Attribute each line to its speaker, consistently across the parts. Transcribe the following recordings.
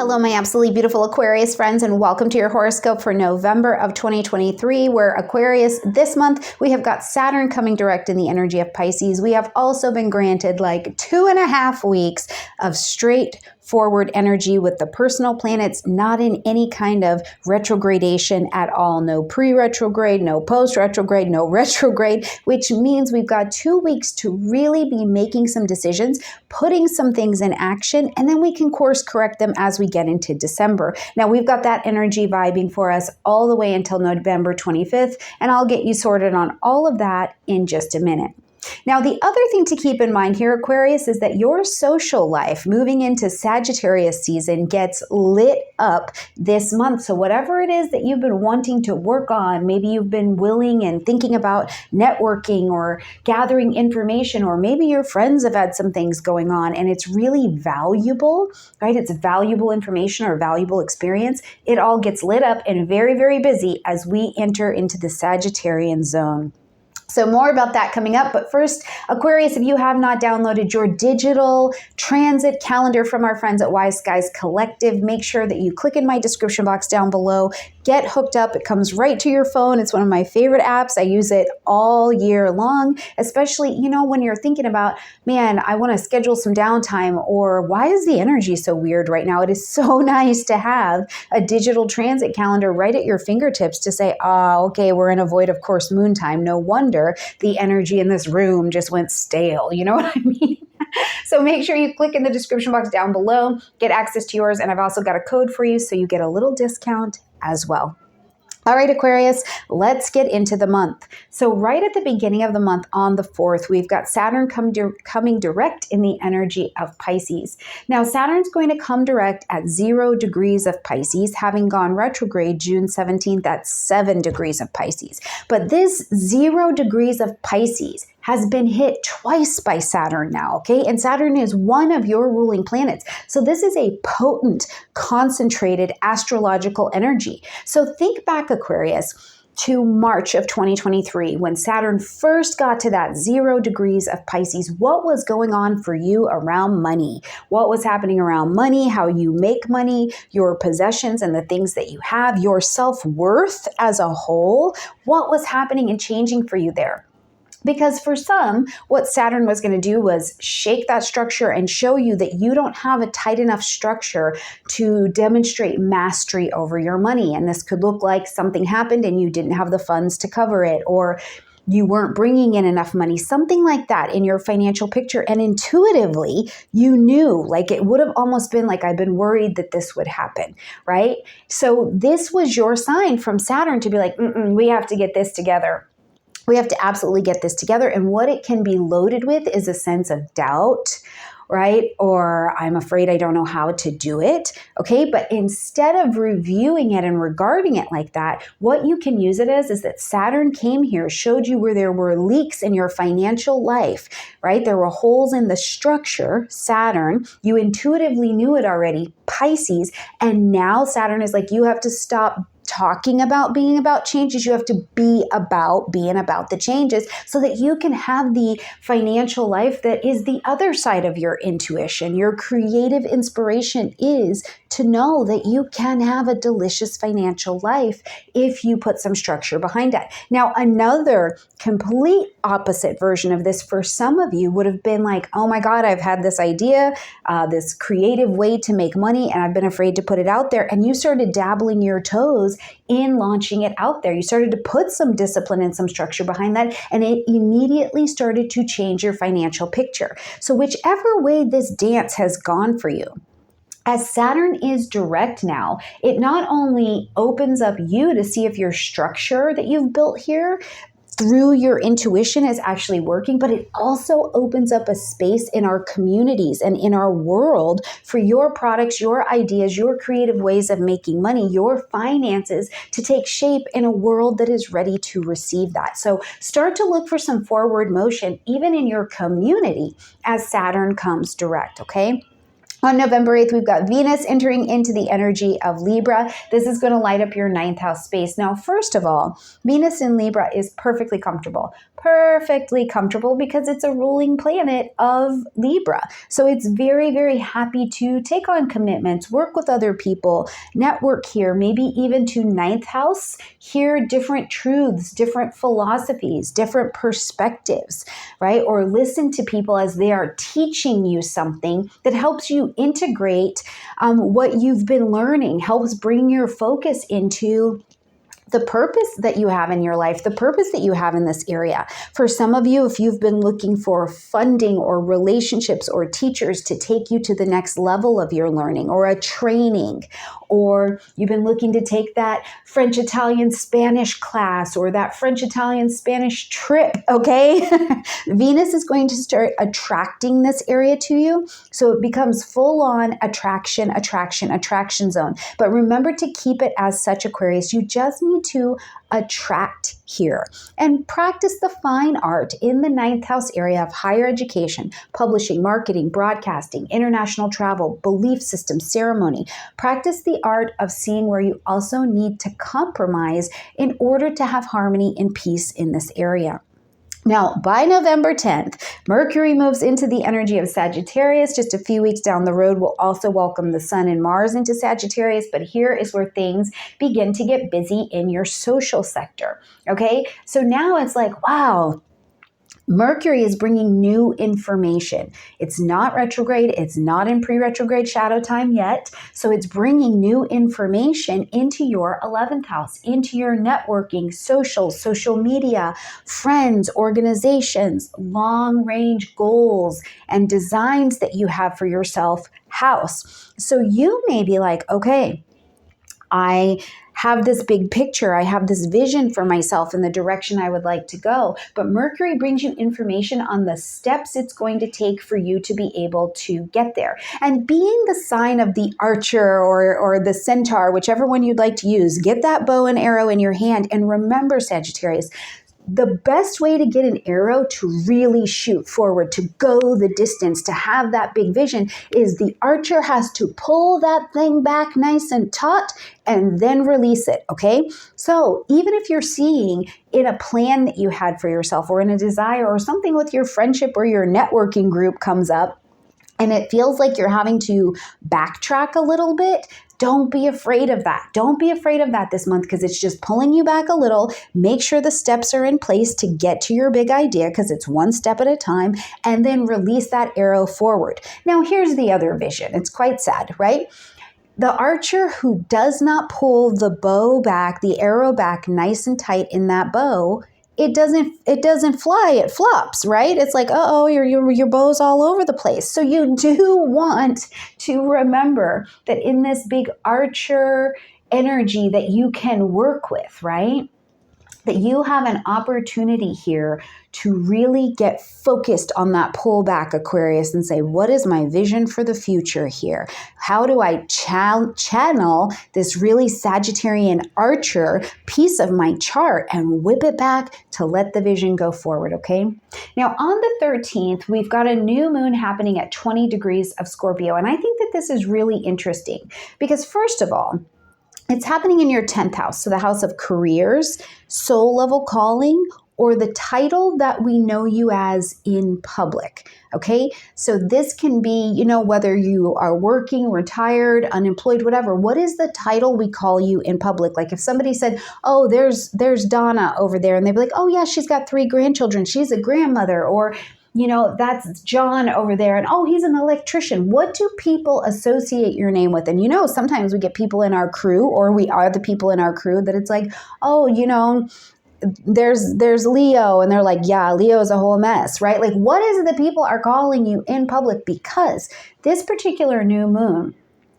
Speaker 1: Hello, my absolutely beautiful Aquarius friends, and welcome to your horoscope for November of 2023, where Aquarius, this month, we have got Saturn coming direct in the energy of Pisces. We have also been granted like 2.5 weeks of straightforward energy with the personal planets not in any kind of retrogradation at all. No pre-retrograde, no post-retrograde, no retrograde, which means we've got 2 weeks to really be making some decisions, putting some things in action, and then we can course correct them as we get into December. Now, we've got that energy vibing for us all the way until November 25th, and I'll get you sorted on all of that in just a minute. Now, the other thing to keep in mind here, Aquarius, is that your social life moving into Sagittarius season gets lit up this month. So whatever it is that you've been wanting to work on, maybe you've been willing and thinking about networking or gathering information, or maybe your friends have had some things going on and it's really valuable, right? It's valuable information or valuable experience. It all gets lit up and very, very busy as we enter into the Sagittarian zone. So more about that coming up. But first, Aquarius, if you have not downloaded your digital transit calendar from our friends at Wise Skies Collective, make sure that you click in my description box down below. Get hooked up. It comes right to your phone. It's one of my favorite apps. I use it all year long, especially, when you're thinking about, man, I want to schedule some downtime, or why is the energy so weird right now? It is so nice to have a digital transit calendar right at your fingertips to say, okay, we're in a void of course moon time. No wonder the energy in this room just went stale. You know what I mean? So make sure you click in the description box down below, get access to yours, and I've also got a code for you so you get a little discount as well. All right, Aquarius, let's get into the month. So right at the beginning of the month on the 4th, we've got Saturn coming direct in the energy of Pisces. Now, Saturn's going to come direct at 0 degrees of Pisces, having gone retrograde June 17th at 7 degrees of Pisces. But this 0 degrees of Pisces has been hit twice by Saturn now, okay? And Saturn is one of your ruling planets. So this is a potent, concentrated astrological energy. So think back, Aquarius, to March of 2023, when Saturn first got to that 0 degrees of Pisces. What was going on for you around money? What was happening around money, how you make money, your possessions and the things that you have, your self-worth as a whole? What was happening and changing for you there? Because for some, what Saturn was going to do was shake that structure and show you that you don't have a tight enough structure to demonstrate mastery over your money. And this could look like something happened and you didn't have the funds to cover it, or you weren't bringing in enough money, something like that in your financial picture. And intuitively, you knew, like it would have almost been like, I've been worried that this would happen, right? So this was your sign from Saturn to be like, we have to get this together. We have to absolutely get this together. And what it can be loaded with is a sense of doubt, right? Or I'm afraid I don't know how to do it, okay? But instead of reviewing it and regarding it like that, what you can use it as is that Saturn came here, showed you where there were leaks in your financial life, right? There were holes in the structure, Saturn. You intuitively knew it already, Pisces. And now Saturn is like, you have to stop talking about being about changes. You have to be about being about the changes so that you can have the financial life that is the other side of your intuition. Your creative inspiration is to know that you can have a delicious financial life if you put some structure behind it. Now, another complete opposite version of this for some of you would have been like, oh my God, I've had this idea, this creative way to make money, and I've been afraid to put it out there. And you started dabbling your toes in launching it out there. You started to put some discipline and some structure behind that, and it immediately started to change your financial picture. So whichever way this dance has gone for you, as Saturn is direct now, it not only opens up you to see if your structure that you've built here through your intuition is actually working, but it also opens up a space in our communities and in our world for your products, your ideas, your creative ways of making money, your finances to take shape in a world that is ready to receive that. So start to look for some forward motion, even in your community, as Saturn comes direct, okay? On November 8th, we've got Venus entering into the energy of Libra. This is going to light up your 9th house space. Now, first of all, Venus in Libra is perfectly comfortable, perfectly comfortable because it's a ruling planet of Libra. So it's very, very happy to take on commitments, work with other people, network here, maybe even to ninth house, hear different truths, different philosophies, different perspectives, right? Or listen to people as they are teaching you something that helps you integrate what you've been learning, helps bring your focus into the purpose that you have in your life, the purpose that you have in this area. For some of you, if you've been looking for funding or relationships or teachers to take you to the next level of your learning, or a training, or you've been looking to take that French, Italian, Spanish class, or that French, Italian, Spanish trip, okay? Venus is going to start attracting this area to you. So it becomes full on attraction zone. But remember to keep it as such, Aquarius. You just need to attract here and practice the fine art in the ninth house area of higher education, publishing, marketing, broadcasting, international travel, belief system, ceremony. Practice the art of seeing where you also need to compromise in order to have harmony and peace in this area. Now, by November 10th, Mercury moves into the energy of Sagittarius. Just a few weeks down the road, we'll also welcome the Sun and Mars into Sagittarius, but here is where things begin to get busy in your social sector, okay? So now it's like, wow, Mercury is bringing new information. It's not retrograde. It's not in pre-retrograde shadow time yet. So it's bringing new information into your 11th house, into your networking, social media, friends, organizations, long-range goals, and designs that you have for yourself house. So you may be like, okay, I have this big picture. I have this vision for myself in the direction I would like to go. But Mercury brings you information on the steps it's going to take for you to be able to get there. And being the sign of the archer or the centaur, whichever one you'd like to use, get that bow and arrow in your hand. And remember, Sagittarius, the best way to get an arrow to really shoot forward, to go the distance, to have that big vision, is the archer has to pull that thing back nice and taut and then release it, okay? So even if you're seeing in a plan that you had for yourself, or in a desire, or something with your friendship or your networking group comes up, and it feels like you're having to backtrack a little bit, don't be afraid of that. Don't be afraid of that this month, because it's just pulling you back a little. Make sure the steps are in place to get to your big idea, because it's one step at a time, and then release that arrow forward. Now, here's the other vision. It's quite sad, right? The archer who does not pull the bow back, the arrow back nice and tight in that bow, it doesn't fly, it flops, right? It's like, uh-oh, your bow's all over the place. So you do want to remember that in this big archer energy that you can work with, right? That you have an opportunity here to really get focused on that pullback, Aquarius, and say, what is my vision for the future here? How do I channel this really Sagittarian archer piece of my chart and whip it back to let the vision go forward, okay? Now, on the 13th, we've got a new moon happening at 20 degrees of Scorpio, and I think that this is really interesting because, first of all, it's happening in your 10th house, so the house of careers, soul level calling, or the title that we know you as in public, okay? So this can be, whether you are working, retired, unemployed, whatever. What is the title we call you in public? Like if somebody said, oh, there's Donna over there, and they'd be like, oh yeah, she's got 3 grandchildren. She's a grandmother, or that's John over there, and oh, he's an electrician. What do people associate your name with? And sometimes we get people in our crew, or we are the people in our crew, that it's like, oh, there's Leo, and they're like, yeah, Leo is a whole mess, right? Like, what is it that people are calling you in public? Because this particular new moon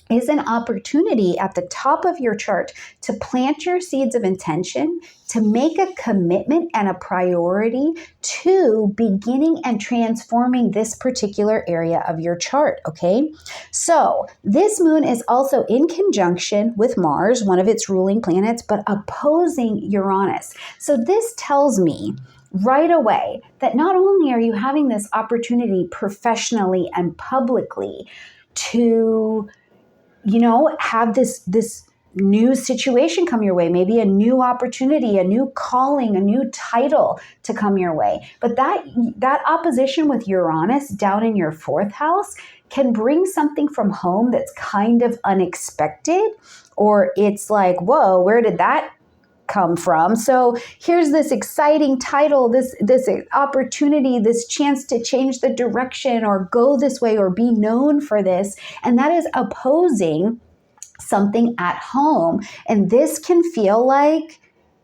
Speaker 1: is an opportunity at the top of your chart to plant your seeds of intention, to make a commitment and a priority to beginning and transforming this particular area of your chart, okay? So this moon is also in conjunction with Mars, one of its ruling planets, but opposing Uranus. So this tells me right away that not only are you having this opportunity professionally and publicly to have this new situation come your way, maybe a new opportunity, a new calling, a new title to come your way. But that opposition with Uranus down in your fourth house can bring something from home that's kind of unexpected, or it's like, whoa, where did that come from? So here's this exciting title, this opportunity, this chance to change the direction or go this way or be known for this. And that is opposing something at home. And this can feel like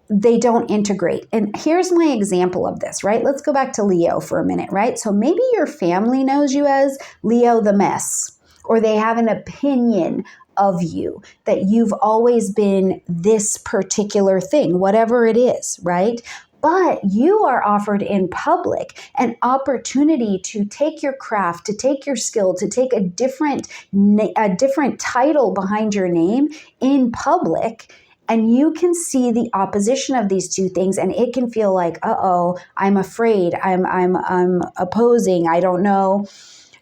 Speaker 1: they don't integrate. And here's my example of this, right? Let's go back to Leo for a minute, right? So maybe your family knows you as Leo the mess, or they have an opinion of you that you've always been this particular thing, whatever it is, right? But you are offered in public an opportunity to take your craft, to take your skill, to take a different title behind your name in public. And you can see the opposition of these two things, and it can feel like, uh-oh, I'm afraid, I'm opposing, I don't know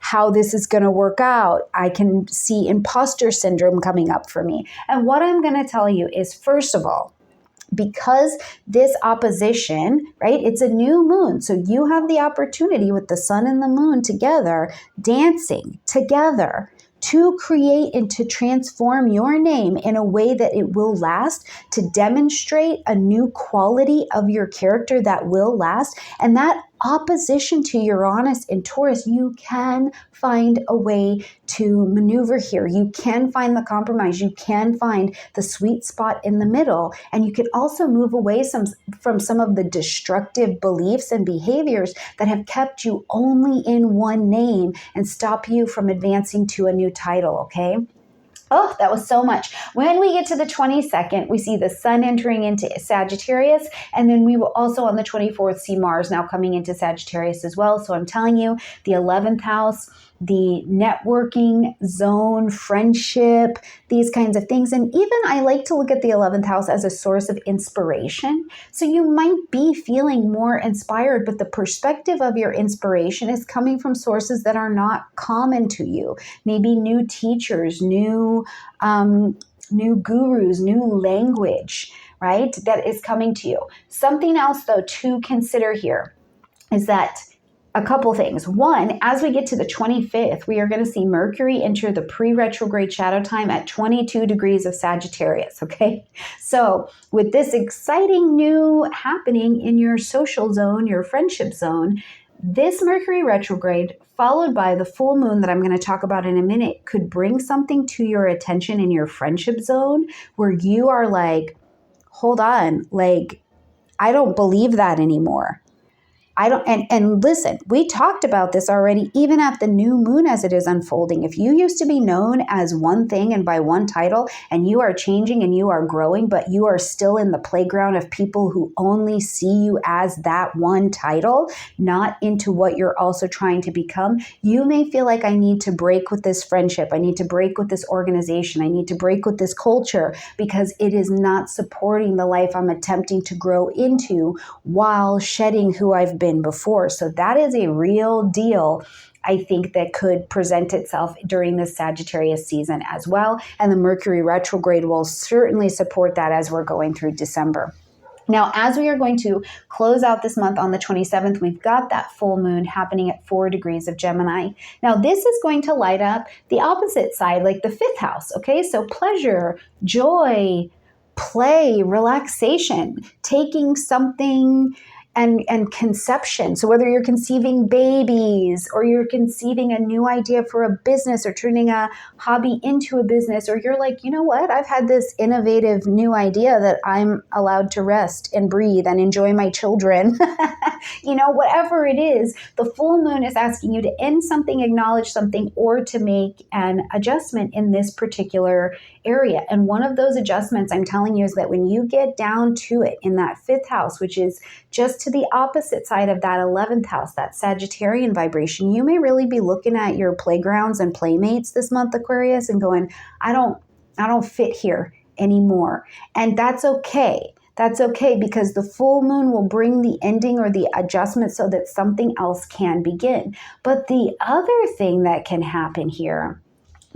Speaker 1: how this is going to work out. I can see imposter syndrome coming up for me. And what I'm going to tell you is, first of all, because this opposition, right, it's a new moon. So you have the opportunity with the sun and the moon together, dancing together, to create and to transform your name in a way that it will last, to demonstrate a new quality of your character that will last. And that opposition to Uranus and Taurus, you can find a way to maneuver here. You can find the compromise. You can find the sweet spot in the middle. And you can also move away from some of the destructive beliefs and behaviors that have kept you only in one name and stop you from advancing to a new title, okay? Oh, that was so much. When we get to the 22nd, we see the sun entering into Sagittarius, and then we will also on the 24th see Mars now coming into Sagittarius as well. So I'm telling you, the 11th house, the networking zone, friendship, these kinds of things. And even I like to look at the 11th house as a source of inspiration. So you might be feeling more inspired, but the perspective of your inspiration is coming from sources that are not common to you. Maybe new teachers, new gurus, new language, right? That is coming to you. Something else though to consider here is that a couple things. One, as we get to the 25th, we are going to see Mercury enter the pre-retrograde shadow time at 22 degrees of Sagittarius, okay? So with this exciting new happening in your social zone, your friendship zone, this Mercury retrograde followed by the full moon that I'm going to talk about in a minute could bring something to your attention in your friendship zone where you are like, hold on, like, I don't believe that anymore. And listen, we talked about this already, even at the new moon as it is unfolding. If you used to be known as one thing and by one title, and you are changing and you are growing, but you are still in the playground of people who only see you as that one title, not into what you're also trying to become, you may feel like, I need to break with this friendship. I need to break with this organization. I need to break with this culture because it is not supporting the life I'm attempting to grow into while shedding who I've been before. So that is a real deal, I think, that could present itself during this Sagittarius season as well. And the Mercury retrograde will certainly support that as we're going through December. Now, as we are going to close out this month on the 27th, we've got that full moon happening at 4 degrees of Gemini. Now, this is going to light up the opposite side, like the 5th house, okay? So pleasure, joy, play, relaxation, taking something and conception. So whether you're conceiving babies or you're conceiving a new idea for a business or turning a hobby into a business, or you're like, you know what, I've had this innovative new idea that I'm allowed to rest and breathe and enjoy my children. You know, whatever it is, the full moon is asking you to end something, acknowledge something, or to make an adjustment in this particular area. And one of those adjustments, I'm telling you, is that when you get down to it in that 5th house, which is just to the opposite side of that 11th house, that Sagittarian vibration, you may really be looking at your playgrounds and playmates this month, Aquarius, and going, I don't fit here anymore. And that's okay. That's okay, because the full moon will bring the ending or the adjustment so that something else can begin. But the other thing that can happen here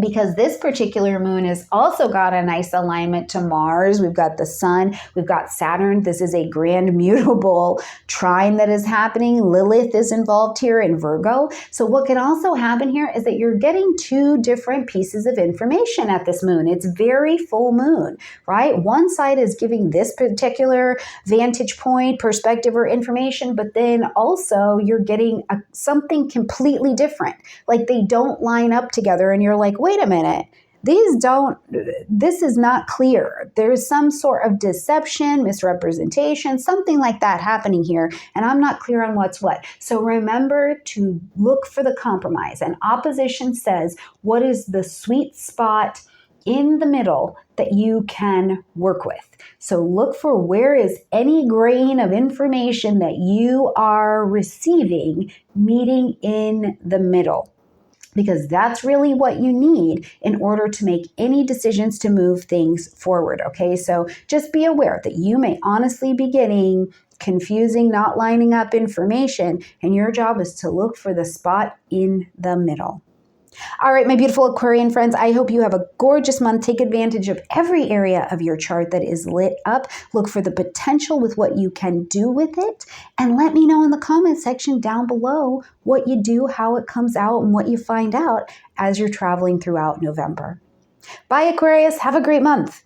Speaker 1: because this particular moon has also got a nice alignment to Mars. We've got the sun, we've got Saturn. This is a grand mutable trine that is happening. Lilith is involved here in Virgo. So what can also happen here is that you're getting two different pieces of information at this moon. It's very full moon, right? One side is giving this particular vantage point, perspective, or information, but then also you're getting something completely different. Like they don't line up together and you're like, wait a minute, this is not clear. There's some sort of deception, misrepresentation, something like that happening here, and I'm not clear on what's what. So remember to look for the compromise. And opposition says, what is the sweet spot in the middle that you can work with? So look for where is any grain of information that you are receiving meeting in the middle, because that's really what you need in order to make any decisions to move things forward, okay? So just be aware that you may honestly be getting confusing, not lining up information, and your job is to look for the spot in the middle. All right, my beautiful Aquarian friends, I hope you have a gorgeous month. Take advantage of every area of your chart that is lit up. Look for the potential with what you can do with it. And let me know in the comment section down below what you do, how it comes out, and what you find out as you're traveling throughout November. Bye, Aquarius. Have a great month.